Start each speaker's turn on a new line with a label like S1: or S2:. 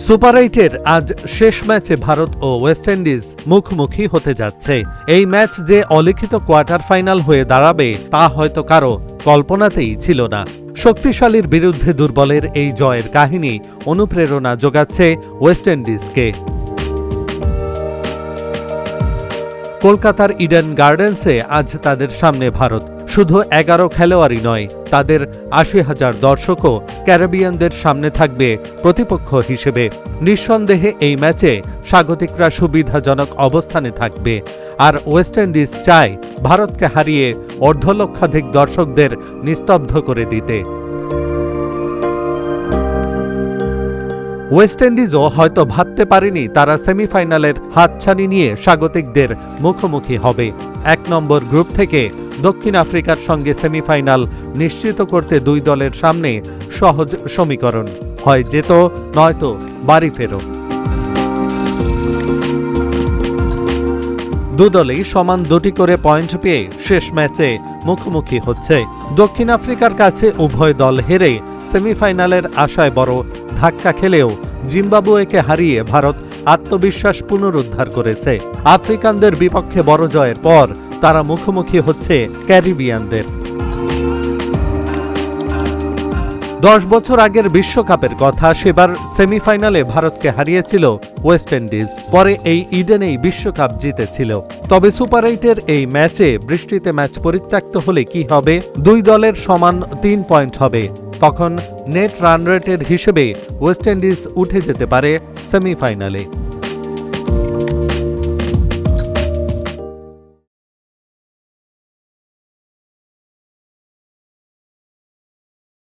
S1: Super 8-এর আজ শেষ ম্যাচে ভারত ও ওয়েস্ট ইন্ডিজ মুখোমুখি হতে যাচ্ছে। এই ম্যাচ যে অলিখিত কোয়ার্টার ফাইনাল হয়ে দাঁড়াবে তা হয়তো কারো কল্পনাতেই ছিল না। শক্তিশালীর বিরুদ্ধে দুর্বলের এই জয়ের কাহিনী অনুপ্রেরণা যোগাচ্ছে ওয়েস্ট ইন্ডিজকে। কলকাতার ইডেন গার্ডেন্সে আজ তাদের সামনে ভারত। শুধু 11 খেলোয়াড়ই নয়, তাদের ৮০,০০০ দর্শকও ক্যারিবিয়ানদের সামনে থাকবে প্রতিপক্ষ হিসেবে। নিঃসন্দেহে এই ম্যাচে স্বাগতিকরা সুবিধাজনক অবস্থানে থাকবে, আর ওয়েস্ট ইন্ডিজ চায় ভারতকে হারিয়ে অর্ধলক্ষাধিক দর্শকদের নিস্তব্ধ করে দিতে। ওয়েস্ট ইন্ডিজও হয়তো ভাবতে পারেনি তারা সেমিফাইনালের হাতছানি নিয়ে স্বাগতিকদের মুখোমুখি হবে। ১ নম্বর গ্রুপ থেকে দক্ষিণ আফ্রিকার সঙ্গে সেমিফাইনাল নিশ্চিত করতে দুই দলের সামনে সহজ সমীকরণ, হয় যেত নয়তো বাড়ি ফেরো। দুদলেই সমান 2টি করে পয়েন্ট পেয়ে শেষ ম্যাচে মুখোমুখি হচ্ছে। দক্ষিণ আফ্রিকার কাছে উভয় দল হেরে সেমিফাইনালের আশায় বড় ধাক্কা খেলেও জিম্বাবুয়েকে হারিয়ে ভারত আত্মবিশ্বাস পুনরুদ্ধার করেছে। আফ্রিকানদের বিপক্ষে বড় জয়ের পর তারা মুখোমুখি হচ্ছে ক্যারিবিয়ানদের। 10 বছর আগের বিশ্বকাপের কথা, সেবার সেমিফাইনালে ভারতকে হারিয়েছিল ওয়েস্ট ইন্ডিজ, পরে এই ইডেনেই বিশ্বকাপ জিতেছিল। তবে সুপার 8-এর এই ম্যাচে বৃষ্টিতে ম্যাচ পরিত্যক্ত হলে কি হবে? দুই দলের সমান 3 পয়েন্ট হবে। তখন নেট রান রেটের হিসেবে ওয়েস্ট ইন্ডিজ উঠে যেতে পারে সেমিফাইনালে।